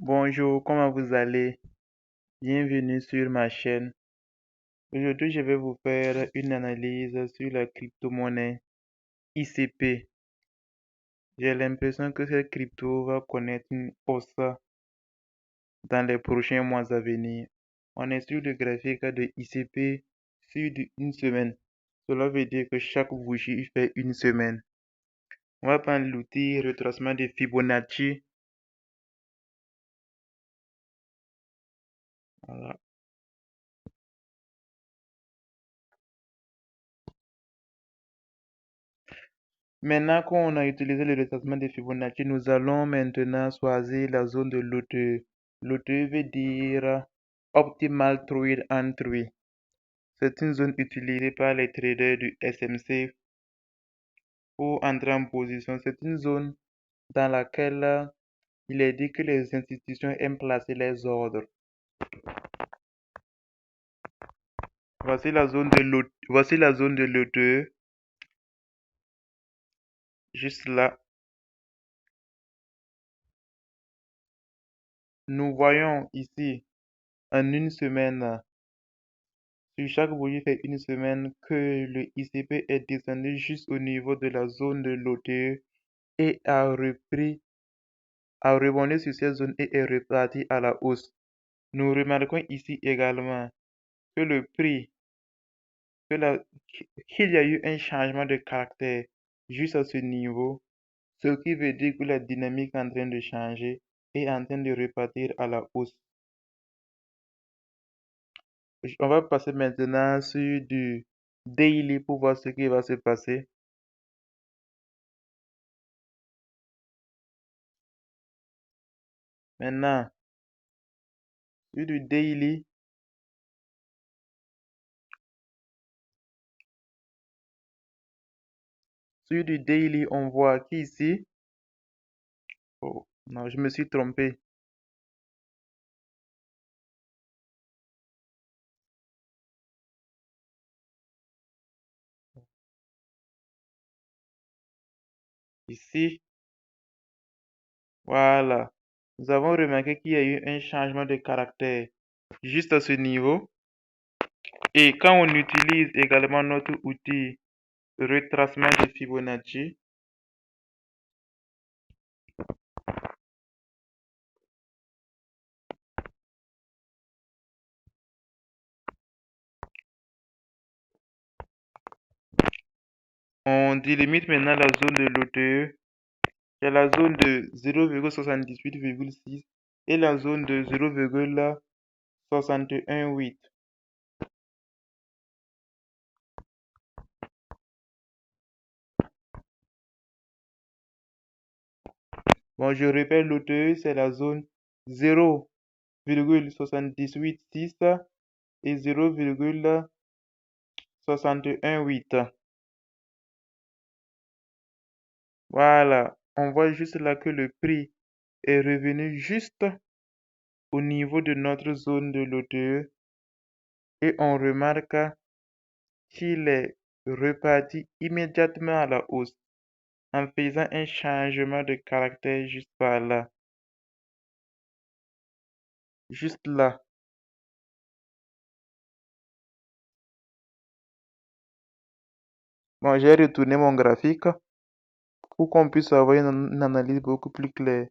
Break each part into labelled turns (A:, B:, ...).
A: Bonjour, comment vous allez? Bienvenue sur ma chaîne. Aujourd'hui, je vais vous faire une analyse sur la crypto-monnaie ICP. J'ai l'impression que cette crypto va connaître une hausse dans les prochains mois à venir. On est sur le graphique de ICP sur une semaine. Cela veut dire que chaque bougie fait une semaine. On va prendre l'outil retracement de Fibonacci. Voilà. Maintenant qu'on a utilisé le retracement de Fibonacci, nous allons maintenant choisir la zone de l'OTE. L'OTE veut dire Optimal Trade Entry. C'est une zone utilisée par les traders du SMC pour entrer en position. C'est une zone dans laquelle il est dit que les institutions aiment placer les ordres. Voici la zone de l'OTE, juste là. Nous voyons ici en une semaine, sur chaque bougie fait une semaine, que le ICP est descendu juste au niveau de la zone de l'OTE et a rebondi sur cette zone et est reparti à la hausse. Nous remarquons ici également que le prix, qu'il y a eu un changement de caractère juste à ce niveau, ce qui veut dire que la dynamique est en train de changer et en train de repartir à la hausse. On va passer maintenant sur du daily pour voir ce qui va se passer. Maintenant, sur du daily, on voit qu'ici, oh non, je me suis trompé. Ici, voilà. Nous avons remarqué qu'il y a eu un changement de caractère juste à ce niveau. Et quand on utilise également notre outil retracement de Fibonacci, on délimite maintenant la zone de l'OTE. Il y a la zone de 0,78,6 et la zone de 0,618. Bon, je répète, l'OTE, c'est la zone 0,786 et 0,618. Voilà, on voit juste là que le prix est revenu juste au niveau de notre zone de l'OTE et on remarque qu'il est reparti immédiatement à la hausse en faisant un changement de caractère juste par là. Juste là. Bon, j'ai retourné mon graphique pour qu'on puisse avoir une analyse beaucoup plus claire.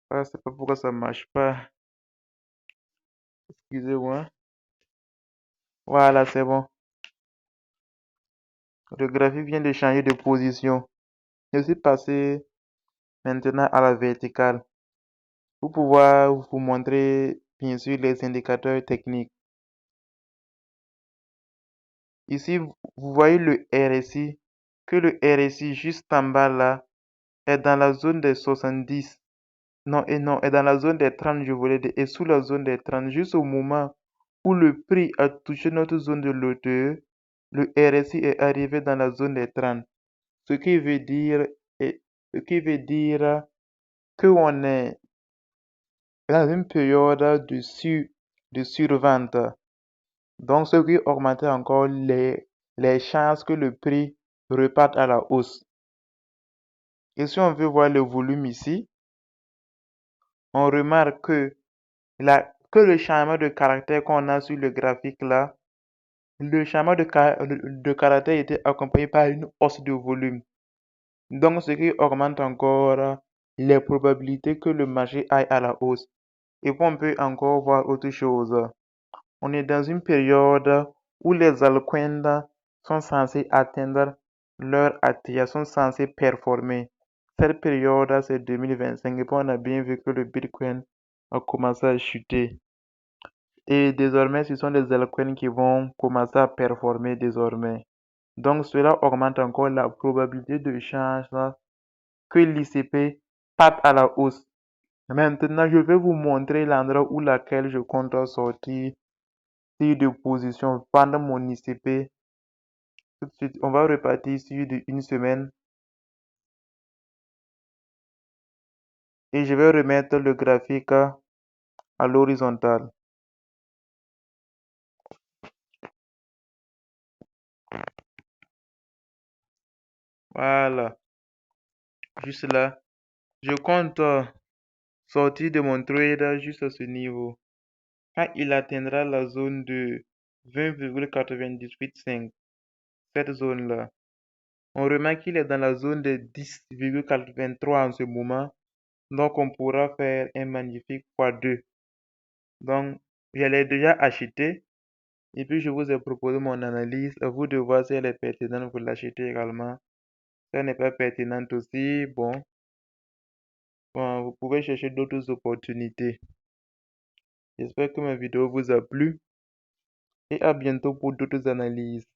A: Ah, c'est pas pourquoi ça marche pas. Excusez-moi. Voilà, c'est bon. Le graphique vient de changer de position. Je suis passé maintenant à la verticale pour pouvoir vous montrer bien sûr les indicateurs techniques. Ici, vous voyez le RSI, que le RSI juste en bas là est dans la zone des 70. Non, est dans la zone des 30, je voulais dire, et sous la zone des 30, juste au moment où le prix a touché notre zone de l'OTE, le RSI est arrivé dans la zone des 30. Ce qui veut dire, ce qui veut dire qu'on est dans une période de survente. Donc, ce qui augmente encore les chances que le prix reparte à la hausse. Et si on veut voir le volume ici, on remarque que le changement de caractère qu'on a sur le graphique là, le changement de caractère était accompagné par une hausse de volume. Donc, ce qui augmente encore les probabilités que le marché aille à la hausse. Et puis, on peut encore voir autre chose. On est dans une période où les altcoins sont censés atteindre leur ATH, sont censés performer. Cette période, c'est 2025. Et puis, on a bien vu que le Bitcoin a commencé à chuter. Et désormais, ce sont les altcoins qui vont commencer à performer désormais. Donc, cela augmente encore la probabilité de change que l'ICP parte à la hausse. Maintenant, je vais vous montrer l'endroit où laquelle je compte sortir de position pendant mon ICP. Tout de suite, on va repartir sur une semaine et je vais remettre le graphique à l'horizontale. Voilà, juste là. Je compte sortir de mon trade juste à ce niveau. Quand il atteindra la zone de 20,985, cette zone-là, on remarque qu'il est dans la zone de 10,83 en ce moment. Donc, on pourra faire un magnifique x2. Donc, je l'ai déjà acheté. Et puis, je vous ai proposé mon analyse. À vous de voir si elle est pertinente, vous l'achetez également. Si elle n'est pas pertinente aussi, bon, vous pouvez chercher d'autres opportunités. J'espère que ma vidéo vous a plu et à bientôt pour d'autres analyses.